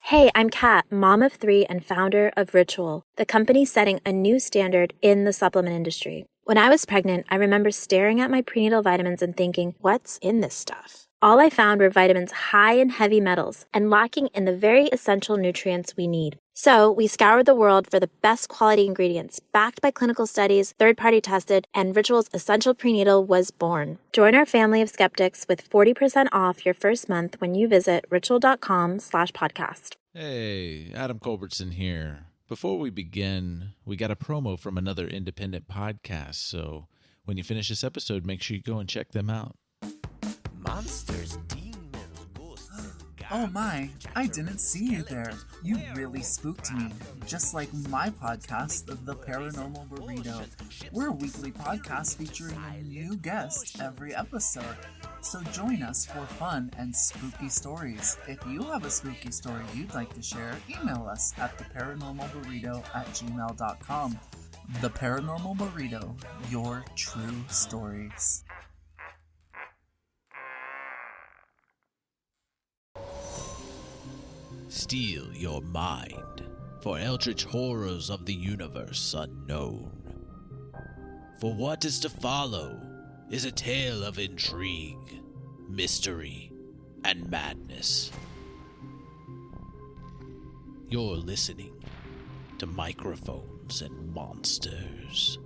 Hey, I'm Kat, mom of 3 and founder of Ritual, the company setting a new standard in the supplement industry. When I was pregnant, I remember staring at my prenatal vitamins and thinking, what's in this stuff? All I found were vitamins high in heavy metals and lacking in the very essential nutrients we need. So we scoured the world for the best quality ingredients, backed by clinical studies, third-party tested, and Ritual's Essential Prenatal was born. Join our family of skeptics with 40% off your first month when you visit ritual.com/podcast. Hey, Adam Culbertson here. Before we begin, we got a promo from another independent podcast, so when you finish this episode, make sure you go and check them out. Monsters, demons, ghosts, and Oh my, I didn't see you there. You really spooked me. Just like my podcast, The Paranormal Burrito. We're a weekly podcast featuring a new guest every episode. So join us for fun and spooky stories. If you have a spooky story you'd like to share, email us at theparanormalburrito@gmail.com. The Paranormal Burrito, your true stories. Steel your mind for eldritch horrors of the universe unknown. For what is to follow is a tale of intrigue, mystery, and madness. You're listening to Microphones and Monsters.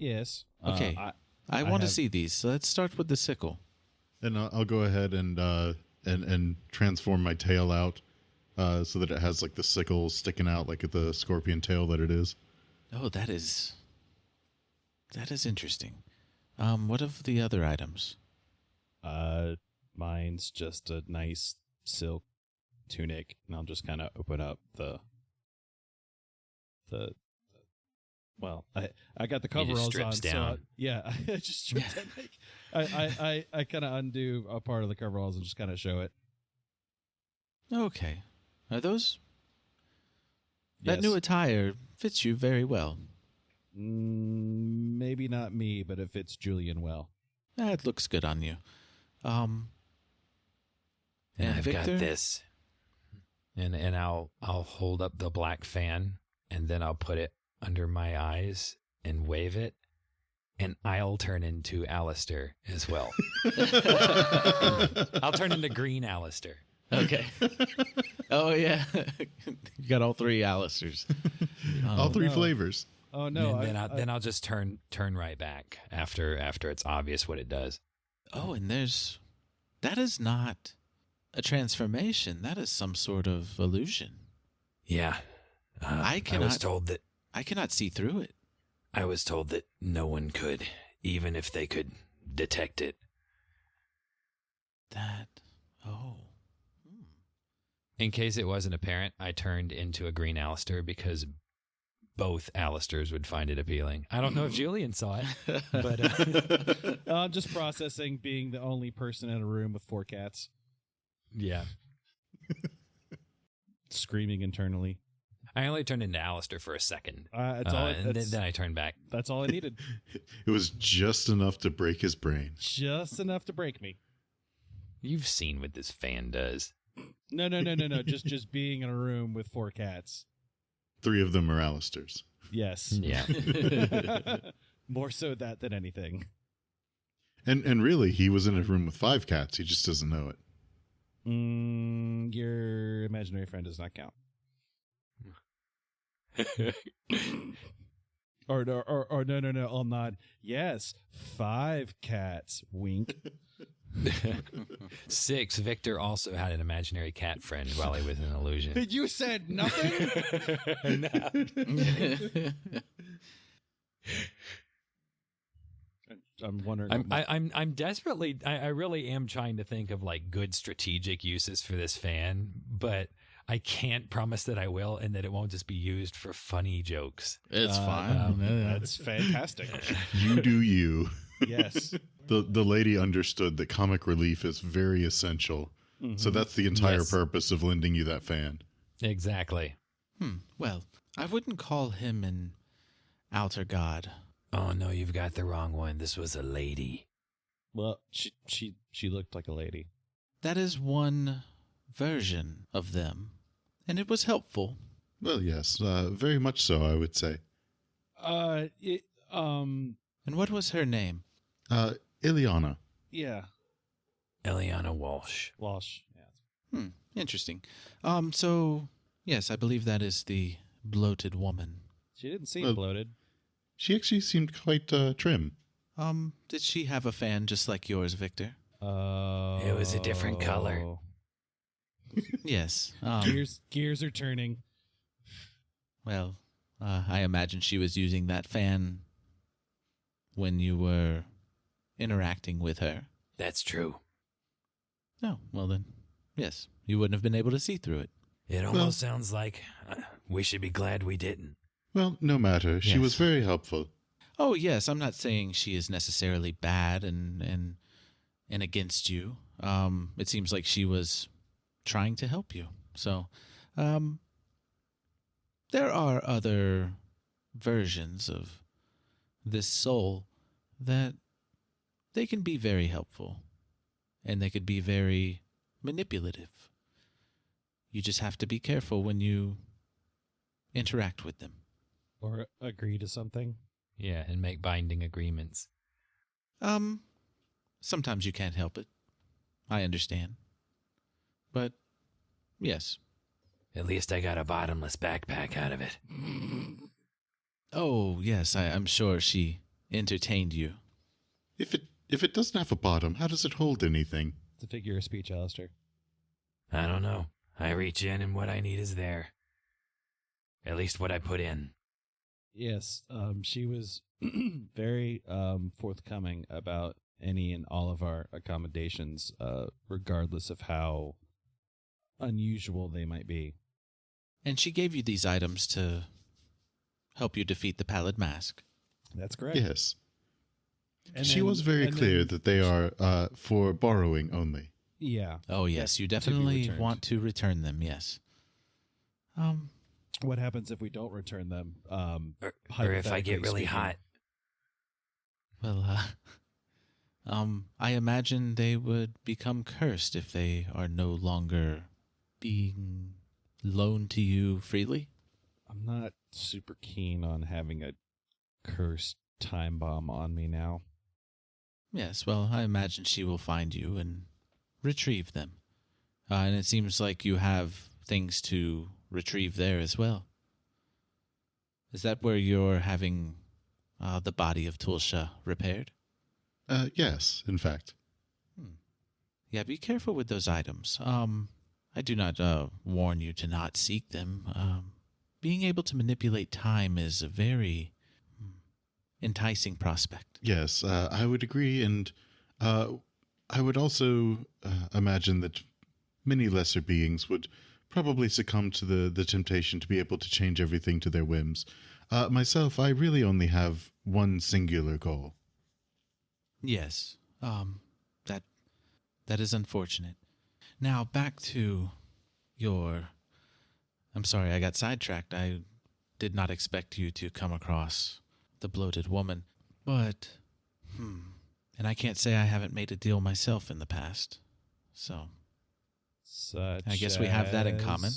Yes. Okay, I want to see these, so let's start with the sickle. And I'll go ahead and transform my tail out so that it has like the sickle sticking out like the scorpion tail that it is. Oh, that is interesting. What of the other items? Mine's just a nice silk tunic, and I'll just kind of open up the. Well, I got the coveralls on, down. so I just stripped down. I kind of undo a part of the coveralls and just kind of show it. Okay, are those? That Yes. new attire fits you very well. Maybe not me, but it fits Julian well. That looks good on you. And I've Victor? got this. And I'll hold up the black fan, and then I'll put it under my eyes and wave it, and I'll turn into Aleister as well. I'll turn into green Aleister. Okay. Oh yeah, you got all 3 Aleisters. All 3 no. flavors. Oh no! And then I'll just turn right back after it's obvious what it does. Oh, and that is not a transformation. That is some sort of illusion. Yeah. I was told that I cannot see through it. I was told that no one could, even if they could detect it. In case it wasn't apparent, I turned into a green Aleister because both Aleisters would find it appealing. I don't know if Julian saw it, but I'm just processing being the only person in a room with 4 cats, yeah. screaming internally. I only turned into Aleister for a second, Then I turned back. That's all I needed. It was just enough to break his brain. Just enough to break me. You've seen what this fan does. No. just being in a room with 4 cats. 3 of them are Aleisters. Yes. Yeah. More so that than anything. And really, he was in a room with 5 cats. He just doesn't know it. Your imaginary friend does not count. Or no, I'll nod. Yes, 5 cats. Wink. 6, Victor also had an imaginary cat friend while he was an illusion. You said nothing? I'm wondering. I'm desperately. I really am trying to think of like good strategic uses for this fan, but I can't promise that I will, and that it won't just be used for funny jokes. It's fine. That's fantastic. You do you. Yes. The lady understood that comic relief is very essential. Mm-hmm. So that's the entire purpose of lending you that fan. Exactly. Well, I wouldn't call him an outer god. Oh no, you've got the wrong one. This was a lady. Well, she looked like a lady. That is one version of them, and it was helpful. Well, yes, very much so, I would say. And what was her name? Ileana. Yeah. Ileana Walsh. Yeah. Interesting. So, yes, I believe that is the bloated woman. She didn't seem bloated. She actually seemed quite trim. Did she have a fan just like yours, Victor? It was a different color. Yes. Gears are turning. Well, I imagine she was using that fan when you were interacting with her. That's true. Oh, well then, yes, you wouldn't have been able to see through it. It almost sounds like we should be glad we didn't. Well, no matter. She was very helpful. Oh, yes, I'm not saying she is necessarily bad and against you. It seems like she was trying to help you. So, there are other versions of this soul that they can be very helpful, and they could be very manipulative. You just have to be careful when you interact with them. Or agree to something. Yeah, and make binding agreements. Sometimes you can't help it. I understand. But, yes. At least I got a bottomless backpack out of it. Oh, yes, I'm sure she entertained you. If it doesn't have a bottom, how does it hold anything? It's a figure of speech, Aleister. I don't know. I reach in and what I need is there. At least what I put in. Yes, she was very forthcoming about any and all of our accommodations, regardless of how unusual they might be. And she gave you these items to help you defeat the Pallid Mask. That's correct. Yes. And she was very clear that they are for borrowing only. Yeah. Oh, yes, you definitely want to return them, yes. What happens if we don't return them? Or if I get really hot? Well, I imagine they would become cursed if they are no longer being loaned to you freely. I'm not super keen on having a cursed time bomb on me now. Yes, well, I imagine she will find you and retrieve them. And it seems like you have things to retrieve there as well. Is that where you're having the body of Tulsha repaired? Yes, in fact. Yeah, be careful with those items. I do not warn you to not seek them. Being able to manipulate time is a very enticing prospect. Yes, I would agree, and I would also imagine that many lesser beings would probably succumb to the temptation to be able to change everything to their whims. Myself, I really only have one singular goal. Yes, that is unfortunate. Now, back to your... I'm sorry, I got sidetracked. I did not expect you to come across the bloated woman. But, and I can't say I haven't made a deal myself in the past. So, I guess we have that in common.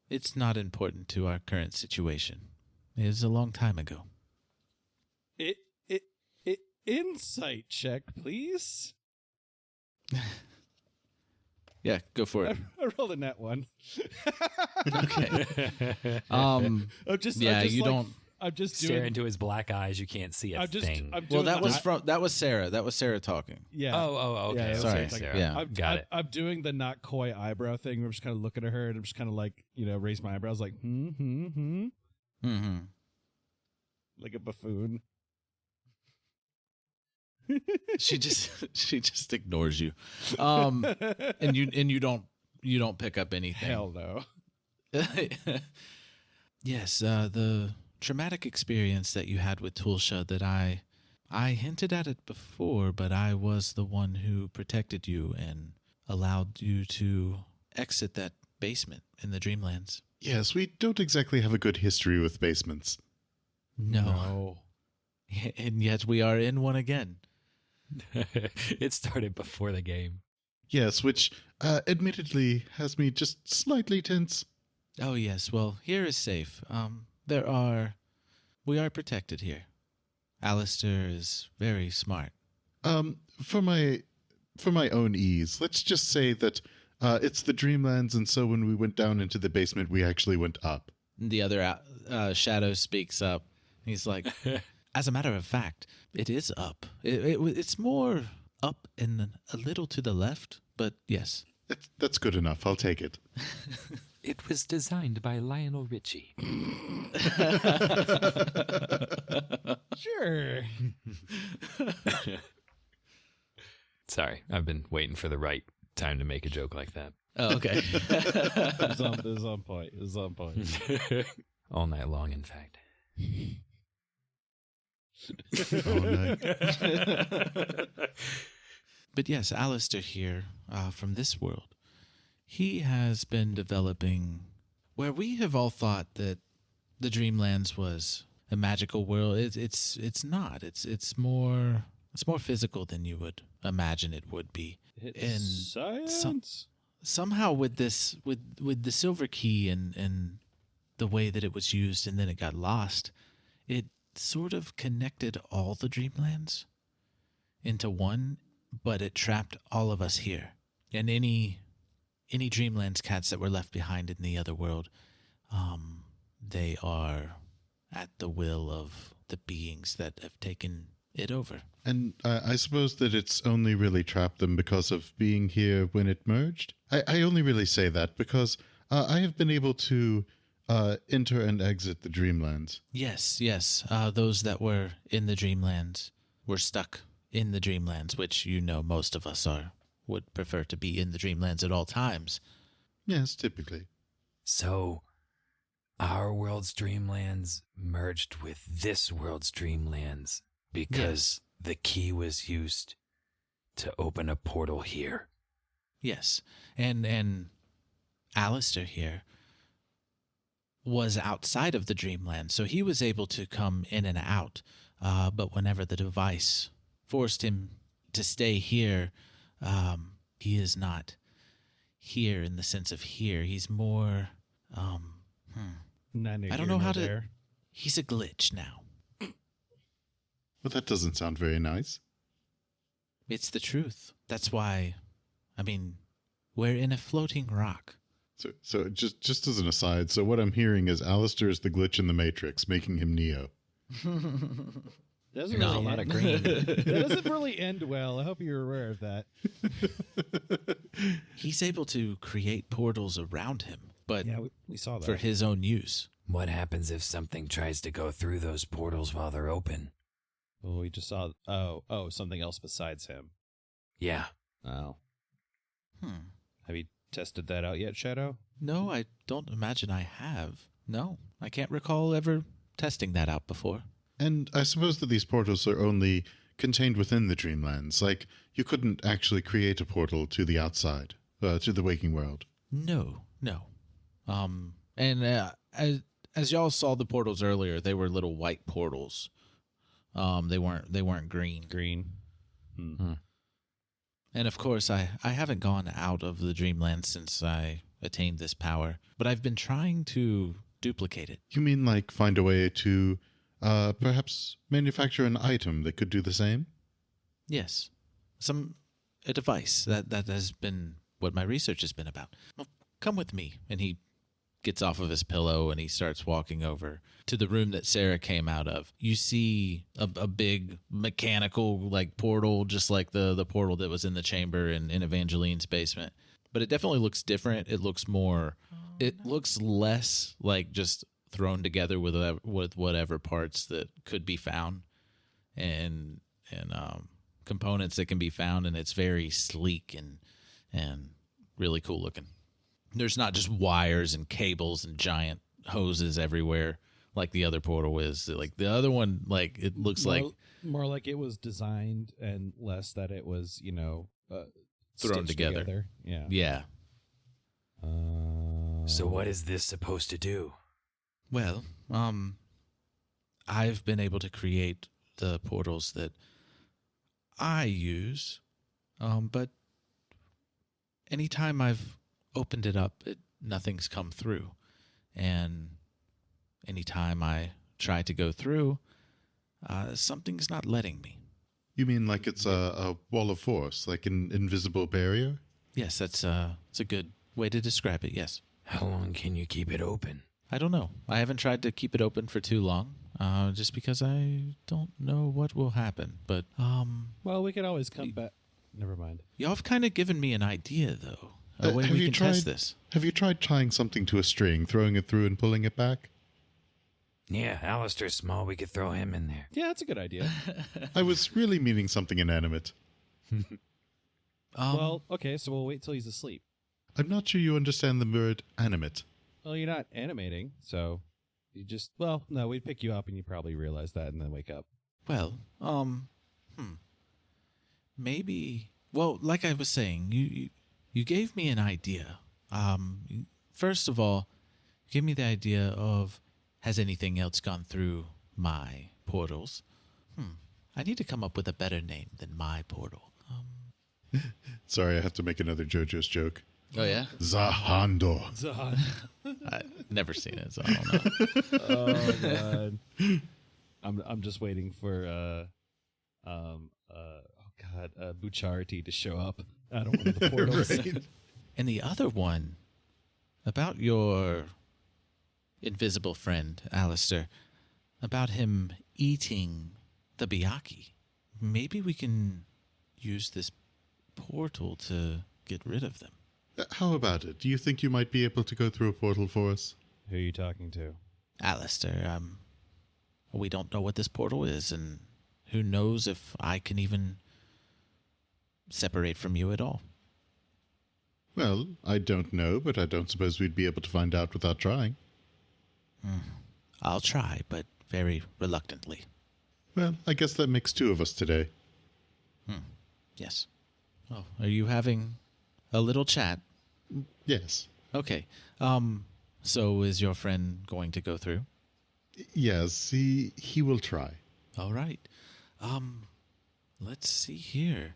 It's not important to our current situation. It was a long time ago. Insight check, please. Yeah, go for it. I rolled a net one. Okay. I'm just you like, don't. I'm just stare into his black eyes. You can't see a thing. Well, that was Sarah. That was Sarah talking. Yeah. Oh, okay. Yeah, sorry, Sarah. yeah. Got it. I'm doing the not coy eyebrow thing. Where I'm just kind of looking at her, and I'm just kind of like, raise my eyebrows, like, Mm-hmm. like a buffoon. She just ignores you, and you don't pick up anything. Hell no. Yes, the traumatic experience that you had with Tulsha that I hinted at it before, but I was the one who protected you and allowed you to exit that basement in the Dreamlands. Yes, we don't exactly have a good history with basements. No. And yet we are in one again. It started before the game. Yes, which admittedly has me just slightly tense. Oh yes, well, here is safe. We are protected here. Aleister is very smart. For my own ease, let's just say that it's the Dreamlands, and so when we went down into the basement, we actually went up. The other Shadow speaks up. He's like, as a matter of fact, it is up. It's more up and a little to the left, but yes. That's good enough. I'll take it. It was designed by Lionel Richie. Sure. Sorry, I've been waiting for the right time to make a joke like that. Oh, okay. It was on point. It was on point. All night long, in fact. Oh, no. But yes, Aleister here, from this world, he has been developing where we have all thought that the Dreamlands was a magical world. It's not. It's more physical than you would imagine it would be. And science. Somehow with the silver key and the way that it was used and then it got lost, it sort of connected all the Dreamlands into one, but it trapped all of us here. And any Dreamlands cats that were left behind in the other world, they are at the will of the beings that have taken it over. And I suppose that it's only really trapped them because of being here when it merged. I only really say that because I have been able to enter and exit the Dreamlands. Yes. Those that were in the Dreamlands were stuck in the Dreamlands, which most of us would prefer to be in the Dreamlands at all times. Yes, typically. So, our world's Dreamlands merged with this world's Dreamlands because the key was used to open a portal here. Yes, and Aleister here was outside of the Dreamland, so he was able to come in and out. But whenever the device forced him to stay here, he is not here in the sense of here. He's more, I don't know how to. There. He's a glitch now. Well, that doesn't sound very nice. It's the truth. That's why, we're in a floating rock. So just as an aside, so what I'm hearing is Aleister is the glitch in the Matrix, making him Neo. Doesn't Not really a lot end- of green. That doesn't really end well. I hope you're aware of that. He's able to create portals around him, but Yeah, we saw that. for his own use. What happens if something tries to go through those portals while they're open? Well, we just saw. Oh, something else besides him. Yeah. Oh, have you tested that out yet, Shadow? No, I don't imagine I have. No, I can't recall ever testing that out before. And I suppose that these portals are only contained within the Dreamlands. Like, you couldn't actually create a portal to the outside, to the waking world. No. And as y'all saw the portals earlier, they were little white portals. They weren't green. Green. And of course, I haven't gone out of the Dreamland since I attained this power, but I've been trying to duplicate it. You mean like find a way to perhaps manufacture an item that could do the same? Yes, a device that has been what my research has been about. Well, come with me, and he gets off of his pillow and he starts walking over to the room that Sarah came out of. You see a big mechanical like portal, just like the portal that was in the chamber in Evangeline's basement. But it definitely looks different. It looks more, it looks less like just thrown together with whatever parts that could be found and components that can be found. And it's very sleek and really cool looking. There's not just wires and cables and giant hoses everywhere like the other portal is. Like the other one, like it looks more like it was designed and less that it was, thrown together. Yeah. So what is this supposed to do? Well, I've been able to create the portals that I use, but anytime I've opened it up, nothing's come through. And anytime I try to go through, something's not letting me. You mean like it's a wall of force, like an invisible barrier? Yes, that's a good way to describe it, yes. How long can you keep it open? I don't know. I haven't tried to keep it open for too long, just because I don't know what will happen. But, well, we could always come back. Never mind. Y'all have kind of given me an idea, though. A way we can test this. Have you tried tying something to a string, throwing it through and pulling it back? Yeah, Aleister's small. We could throw him in there. Yeah, that's a good idea. I was really meaning something inanimate. Well, okay, so we'll wait till he's asleep. I'm not sure you understand the word animate. Well, you're not animating, so you just... Well, no, we'd pick you up and you probably realize that and then wake up. Well, maybe... Well, like I was saying, you gave me an idea. First of all, you gave me the idea of, has anything else gone through my portals? I need to come up with a better name than my portal. Sorry, I have to make another JoJo's joke. Oh, yeah? Zahandor. I've never seen it, so I don't know. Oh, God. I'm just waiting for, Bucciarati to show up. I don't want the portals. Right. And the other one, about your invisible friend, Aleister, about him eating the Byakhee. Maybe we can use this portal to get rid of them. How about it? Do you think you might be able to go through a portal for us? Who are you talking to? Aleister, we don't know what this portal is, and who knows if I can even separate from you at all. Well, I don't know, but I don't suppose we'd be able to find out without trying. I'll try, but very reluctantly. Well, I guess that makes two of us today. Yes. Oh, are you having a little chat? Yes. Okay. So is your friend going to go through? Yes, he will try. All right. Let's see here.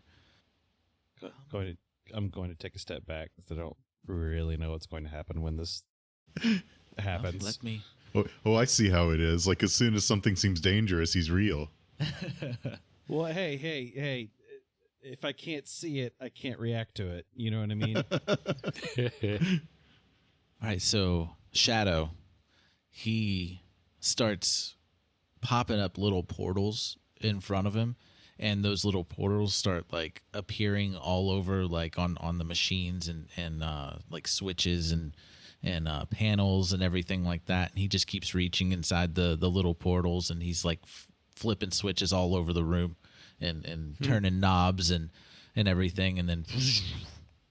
I'm going to take a step back because I don't really know what's going to happen when this happens. Let me... Oh, I see how it is. Like, as soon as something seems dangerous, he's real. Well, hey. If I can't see it, I can't react to it. You know what I mean? All right, so Shadow, he starts popping up little portals in front of him, and those little portals start like appearing all over, like on the machines and like switches and panels and everything like that. And he just keeps reaching inside the little portals, and he's like flipping switches all over the room and turning knobs and everything, and then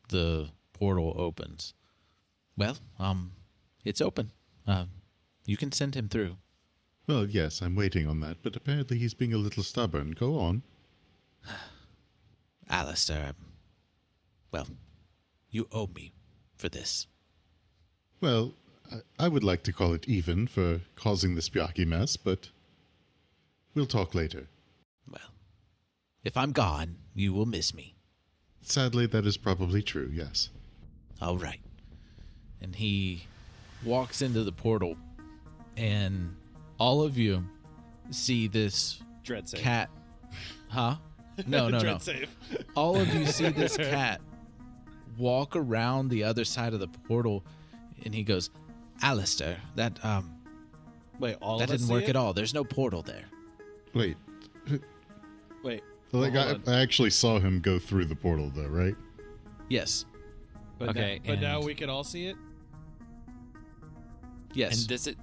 the portal opens. Well, it's open. You can send him through. Well, yes, I'm waiting on that, but apparently he's being a little stubborn. Go on. Aleister, well, you owe me for this. Well, I would like to call it even for causing this Byakhee mess, but we'll talk later. Well, if I'm gone, you will miss me. Sadly, that is probably true, yes. All right. And he walks into the portal, and all of you see this Dread save. cat. Huh? No. Dread save. All of you see this cat walk around the other side of the portal, and he goes, Aleister, that Wait, all that of us didn't see work it? at all. There's no portal there. Wait. Wait, Like hold on. I actually saw him go through the portal, though, right? Yes. But Okay, but now and- we can all see it. Yes. And does it?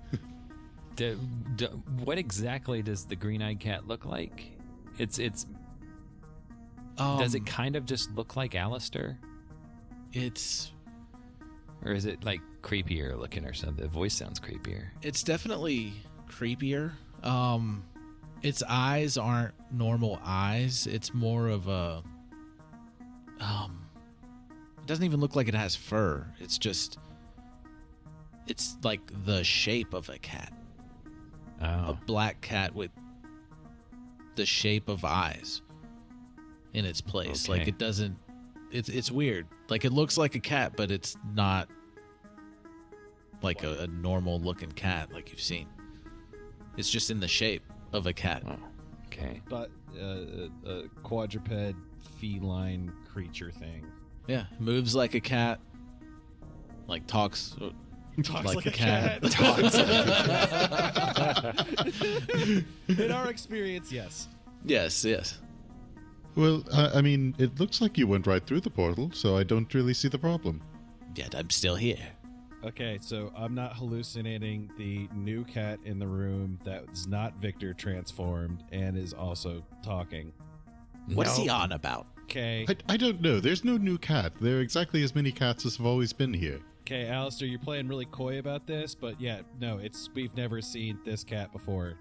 What exactly does the green-eyed cat look like? It's. Does it kind of just look like Aleister, It's or is it like creepier looking or something? The voice sounds creepier. it's definitely creepier. Its eyes aren't normal eyes. It's more of a it doesn't even look like it has fur. It's like the shape of a cat. A Oh, black cat with the shape of eyes in its place. Okay. Like it doesn't it's weird. Like it looks like a cat, but it's not like a normal looking cat like you've seen. It's just in the shape of a cat. okay. But a quadruped feline creature thing. Yeah, moves like a cat. Like talks Talks like a cat. In our experience, yes. Yes. Well, I mean, it looks like you went right through the portal, so I don't really see the problem. Yet I'm still here. Okay, so I'm not hallucinating the new cat in the room that's not Victor transformed and is also talking. What's No. he on about? Okay, I don't know. There's no new cat. There are exactly as many cats as have always been here. okay, Aleister, you're playing really coy about this, but yeah, no, we've never seen this cat before.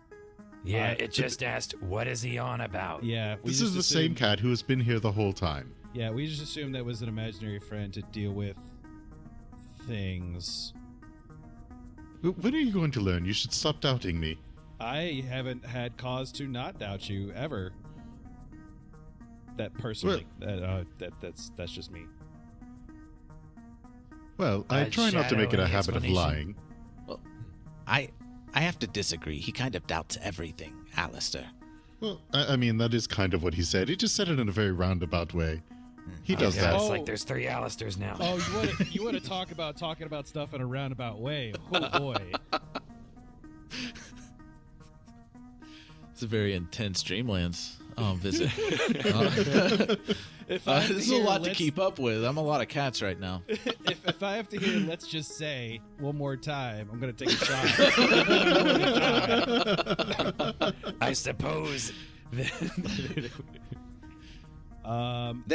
Yeah, it just asked, "What is he on about?" Yeah, we This just is the same assumed- cat who has been here the whole time. Yeah, we just assumed that was an imaginary friend to deal with things. When are you going to learn? You should stop doubting me. I haven't had cause to not doubt you ever. That personally, that's just me. Well, I A try not to make it a shadowing habit of explanation. lying. I have to disagree. He kind of doubts everything, Aleister. Well, I mean, that is kind of what he said. He just said it in a very roundabout way. He does Yeah, that. it's Oh. like there's 3 Aleisters now. Oh, you want to talk about talking about stuff in a roundabout way? Oh boy. It's a very intense Dreamlands visit. If I have This is to a hear, lot to let's- keep up with. I'm a lot of cats right now. if I have to hear, let's just say one more time, I'm gonna take a shot. I suppose. They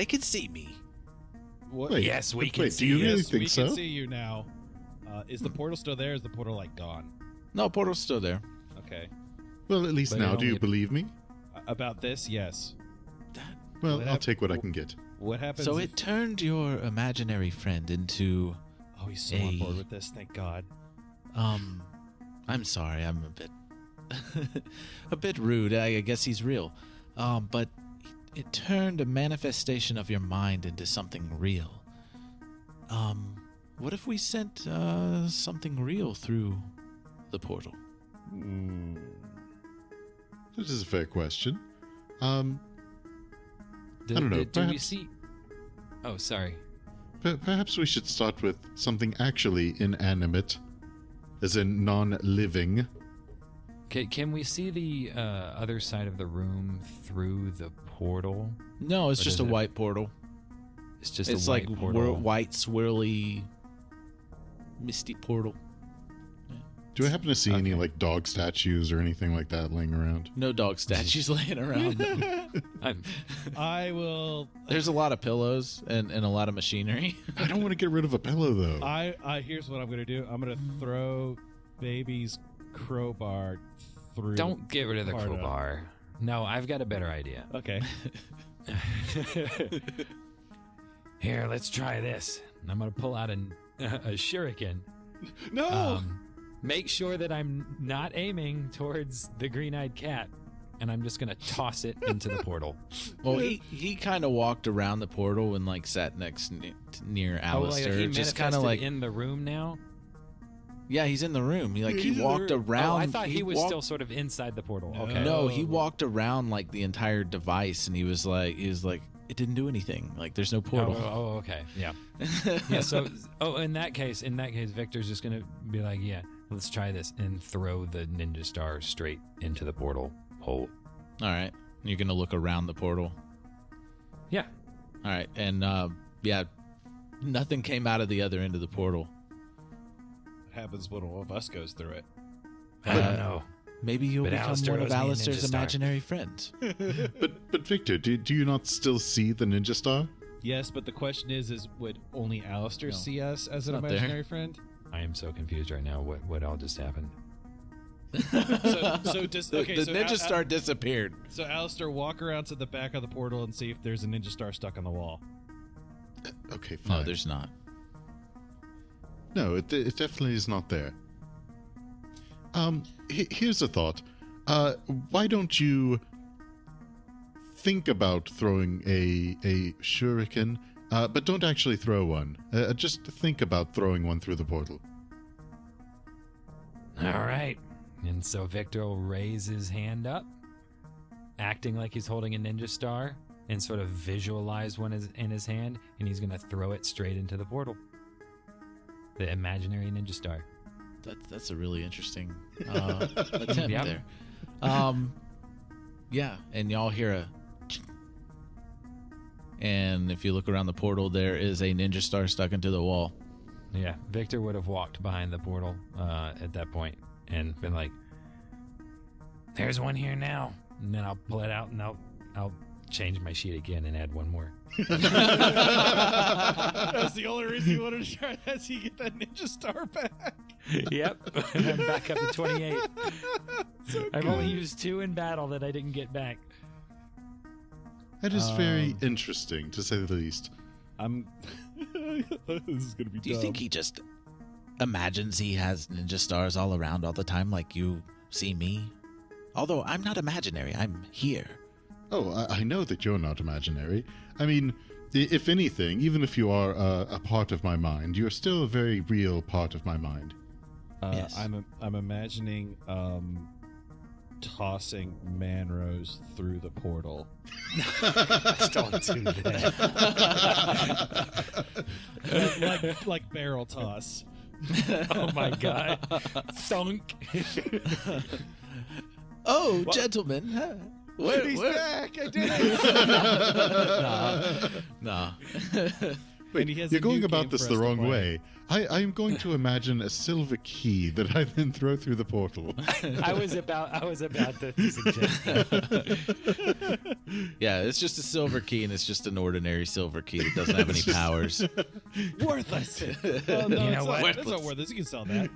can see me. What? Wait, Yes, we can wait, see do you you. really Yes, we think can so? see you now. Is the portal still there? Is the portal like gone? No, portal's still there. Okay. Well, at least But now, it do you only- believe me? About this, yes. Well, What I'll hap- take what I can get. What happens? So if- it turned your imaginary friend into Oh, he's so on board with this. Thank God. I'm sorry, I'm a bit a bit rude. I guess he's real. But it turned a manifestation of your mind into something real. What if we sent something real through the portal? This is a fair question. Do, I don't know, Do we perhaps- see? Oh, sorry. Perhaps we should start with something actually inanimate, as in non-living. Can we see the other side of the room through the portal? No, it's What just is a it? white portal. It's just It's a white like portal. white, swirly, misty portal. Do I happen to see any Okay. like dog statues or anything like that laying around? No dog statues laying around. I'm- I will. There's a lot of pillows and a lot of machinery. I don't want to get rid of a pillow though. I here's what I'm gonna do. I'm gonna throw baby's crowbar through. Don't get rid of the part of- crowbar. No, I've got a better idea. Okay. Here, let's try this. And I'm gonna pull out a shuriken. No. Make sure that I'm not aiming towards the green-eyed cat, and I'm just gonna toss it into the portal. Well, he kind of walked around the portal and like sat near Aleister, he just kind of manifested like in the room now. yeah, he's in the room. He He's in the walked room. around. Oh, I thought he was walked- still sort of inside the portal. No. Okay. No, he Oh. walked around like the entire device, and he was like, it didn't do anything. Like, there's no portal. Oh, okay. Yeah. Yeah, so, in that case, Victor's just going to be like, yeah, let's try this, and throw the ninja star straight into the portal hole. All right. You're going to look around the portal? Yeah. All right. And, yeah, nothing came out of the other end of the portal. What happens when one of us goes through it? I don't know. Maybe you'll become Aleister one of owes me a ninja Aleister's star. imaginary friends. But Victor, do you not still see the ninja star? Yes, but the question is would only Aleister see us as an not there. imaginary friend? I am so confused right now. What all just happened? So does The ninja star disappeared. So Aleister, walk around to the back of the portal and see if there's a ninja star stuck on the wall. Okay, fine. No, there's not. No, it definitely is not there. Here's a thought. Why don't you think about throwing a shuriken, but don't actually throw one. Just think about throwing one through the portal. All right. And so Victor will raise his hand up, acting like he's holding a ninja star, and sort of visualize one in his hand, and he's going to throw it straight into the portal. The imaginary ninja star. That's a really interesting attempt Yep. there. Yeah, and y'all hear a... And if you look around the portal, there is a ninja star stuck into the wall. Yeah, Victor would have walked behind the portal at that point and been like, "There's one here now," and then I'll pull it out and I'll change my sheet again and add one more. That's the only reason you wanted to try that, so you get that ninja star back. Yep, I'm back up to 28. I've only used 2 in battle that I didn't get back. That is very interesting, to say the least. This is gonna be. Do you think he just imagines he has ninja stars all around all the time, like you see me? Although I'm not imaginary, I'm here. Oh, I know that you're not imaginary. I mean, if anything, even if you are a part of my mind, you're still a very real part of my mind. Yes. I'm imagining tossing Manrose through the portal. Don't do that. like barrel toss. Oh my god. Thunk. Oh, gentlemen. He's back! I did it! Nah. Wait, he has you're a going new about game this for the us to wrong play. way. I am going to imagine a silver key that I then throw through the portal. I was about to suggest that. Yeah, it's just a silver key, and it's just an ordinary silver key that doesn't have any powers. Worthless! Oh, no, You know what? That's not worthless. You can sell that.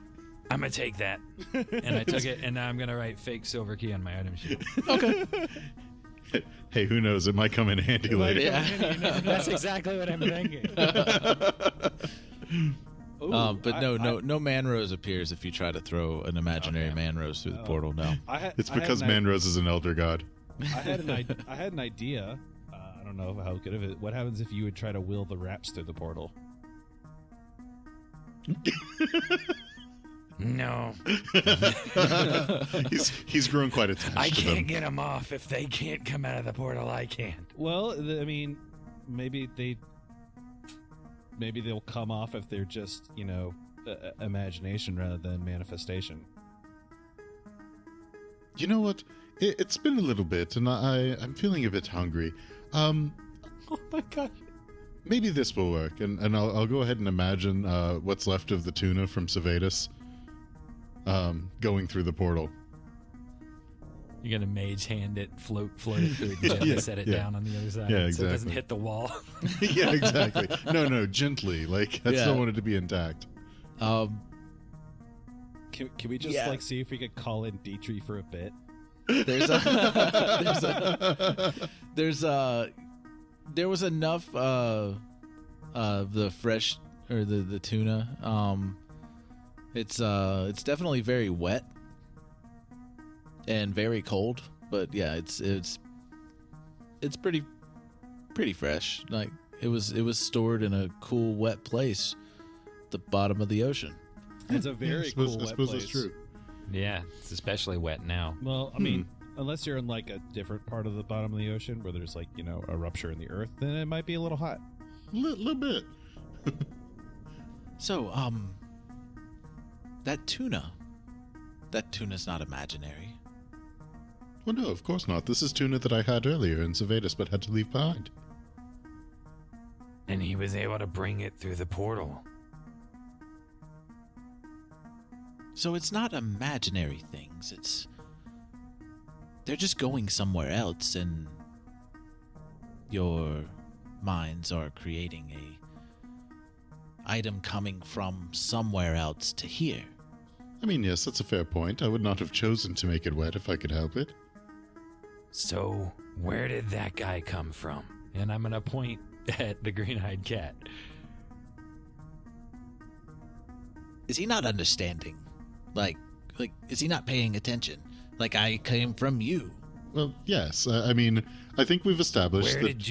I'm gonna take that. And I took it, and now I'm gonna write fake silver key on my item sheet. Okay. Hey, who knows? It might come in handy later. Yeah. That's exactly what I'm thinking. But no Manrose appears if you try to throw an imaginary Manrose through the portal. No. It's because Manrose is an elder god. I had an idea. I don't know how good of it. What happens if you would try to will the raps through the portal? No, he's grown quite attached I to them. can't get them off. If they can't come out of the portal, I can't. Well, I mean, maybe they'll come off if they're just, imagination rather than manifestation. You know what? It's been a little bit, and I'm feeling a bit hungry. Oh my gosh. Maybe this will work, and I'll go ahead and imagine what's left of the tuna from Servetus going through the portal. You're gonna mage hand it, float it through, and gently set it down on the other side, Yeah, so it doesn't exactly. hit the wall. Yeah, exactly. No, gently. Like, I still want it to be intact. Can we just Yeah. see if we could call in Dietrich for a bit? There was enough of the fresh or the tuna. It's definitely very wet and very cold, but yeah, it's pretty fresh. Like it was stored in a cool, wet place, at the bottom of the ocean. It's a very I suppose, cool I wet suppose place. that's true. Yeah, it's especially wet now. Well, I mean, Unless you're in like a different part of the bottom of the ocean where there's like, a rupture in the earth, then it might be a little hot. Little bit. So, that tuna's not imaginary. Well, no, of course not. This is tuna that I had earlier in Servetus but had to leave behind. And he was able to bring it through the portal. So it's not imaginary things, they're just going somewhere else, and your minds are creating a item coming from somewhere else to here. I mean, yes, that's a fair point. I would not have chosen to make it wet if I could help it. So, where did that guy come from? And I'm going to point at the green-eyed cat. Is he not understanding? Like, is he not paying attention? Like, I came from you. Well, yes. I mean, I think we've established Where that... did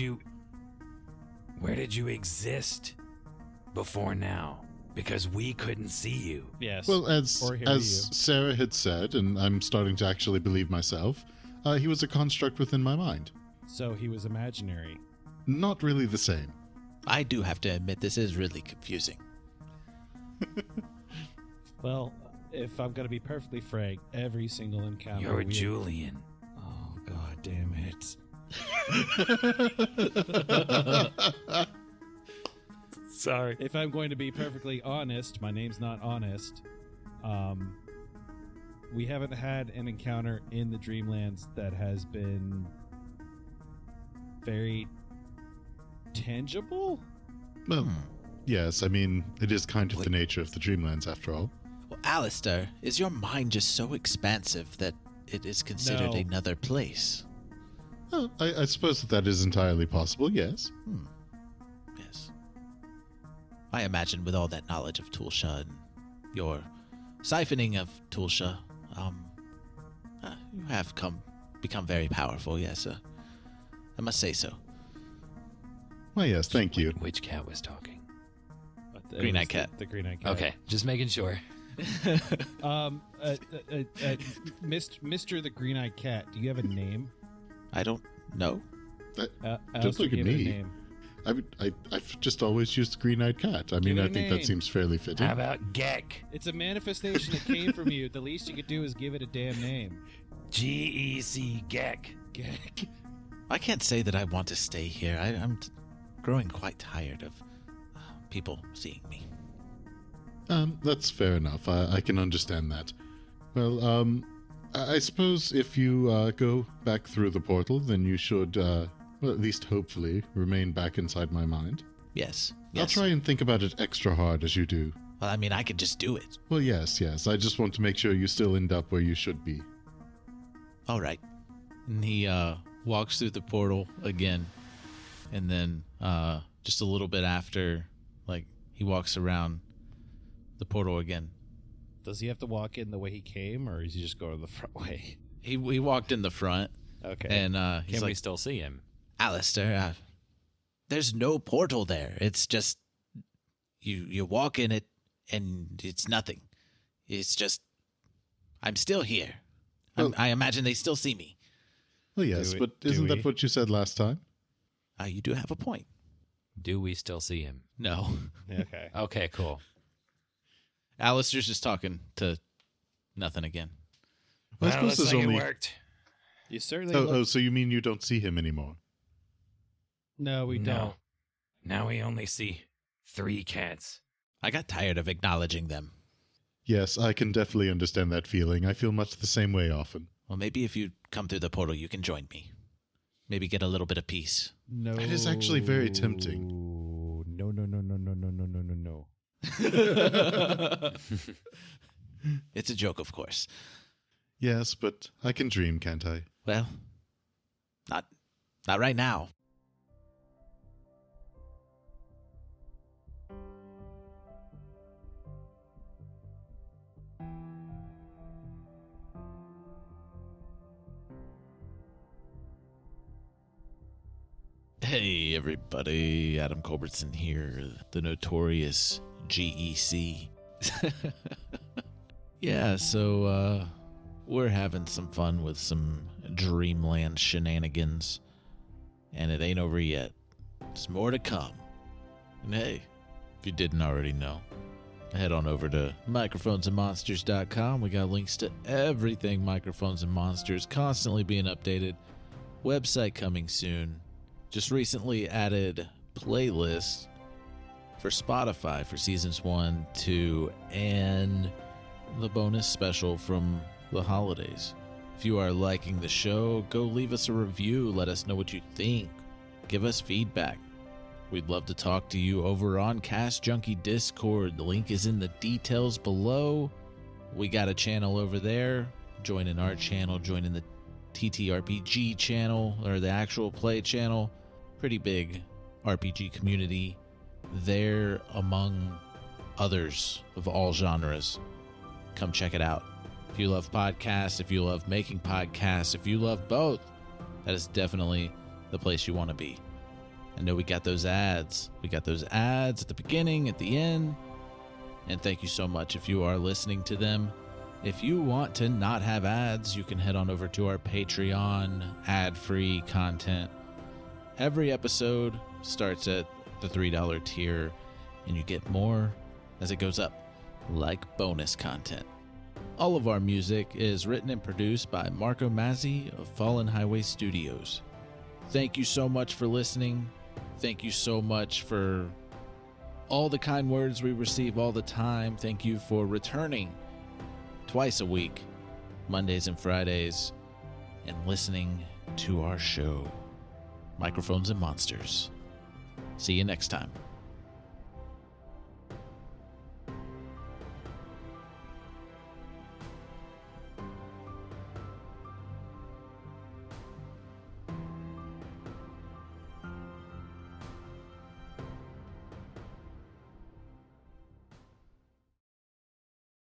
you exist before now? Because we couldn't see you. Yes. Well, as you. Sarah had said, and I'm starting to actually believe myself, he was a construct within my mind. So he was imaginary. Not really the same. I do have to admit, this is really confusing. Well, if I'm going to be perfectly frank, every single encounter... You're Julian. Oh, god damn it. Sorry. If I'm going to be perfectly honest, my name's not Honest. We haven't had an encounter in the Dreamlands that has been very tangible. Well, yes, I mean, it is kind of the nature of the Dreamlands after all. Well, Aleister, is your mind just so expansive that it is considered No. another place? Well, I suppose that is entirely possible, yes. Yes. I imagine with all that knowledge of Tulsha and your siphoning of Tulsha, you have become very powerful, yes. I must say so. Why, yes, thank you. Which cat was talking? Green-eyed cat. The green-eyed cat. Okay, just making sure. Mr. the green-eyed cat, do you have a name? I don't know. Just look at give it a me. name. I've just always used the green-eyed cat. I mean, Give it I a think name. that seems fairly fitting. How about Gek? It's a manifestation that came from you. The least you could do is give it a damn name. G-E-C, Gek. Gek. I can't say that I want to stay here. I'm growing quite tired of people seeing me. That's fair enough. I can understand that. Well, I suppose if you go back through the portal, then you should, well, at least hopefully, remain back inside my mind. Yes. I'll try and think about it extra hard as you do. Well, I mean, I could just do it. Well, yes. I just want to make sure you still end up where you should be. All right. And he walks through the portal again, and then just a little bit after, he walks around the portal again. Does he have to walk in the way he came, or is he just going the front way? He walked in the front. Okay. And he's Can we like, still see him? Aleister, there's no portal there. It's just you walk in it, and it's nothing. It's just I'm still here. Well- I imagine they still see me. Well, yes, Do but we- isn't do that we? what you said last time? You do have a point. Do we still see him? No. Okay. Okay, cool. Aleister's just talking to nothing again. I suppose looks there's like only... it worked. You certainly. Oh, so you mean you don't see him anymore? No, we No. don't. Now we only see 3 cats. I got tired of acknowledging them. Yes, I can definitely understand that feeling. I feel much the same way often. Well, maybe if you come through the portal, you can join me. Maybe get a little bit of peace. No. That is actually very tempting. No. It's a joke, of course. Yes, but I can dream, can't I? Well, not right now. Hey everybody, Adam Culbertson here, the notorious GEC. Yeah, so we're having some fun with some Dreamland shenanigans. And it ain't over yet. There's more to come. And hey, if you didn't already know, head on over to microphonesandmonsters.com. We got links to everything Microphones and Monsters, constantly being updated. Website coming soon. Just recently added playlists for Spotify for seasons 1, 2, and the bonus special from the holidays. If you are liking the show, go leave us a review. Let us know what you think. Give us feedback. We'd love to talk to you over on Cast Junkie Discord. The link is in the details below. We got a channel over there. Join in our channel. Join in the TTRPG channel, or the actual play channel. Pretty big RPG community there among others of all genres. Come check it out. If you love podcasts, if you love making podcasts, if you love both, that is definitely the place you want to be. I know we got those ads. We got those ads at the beginning, at the end. And thank you so much if you are listening to them. If you want to not have ads, you can head on over to our Patreon, ad-free content. Every episode starts at the $3 tier, and you get more as it goes up, like bonus content. All of our music is written and produced by Marco Mazzei of Fallen Highway Studios. Thank you so much for listening. Thank you so much for all the kind words we receive all the time. Thank you for returning twice a week, Mondays and Fridays, and listening to our show, Microphones and Monsters. See you next time.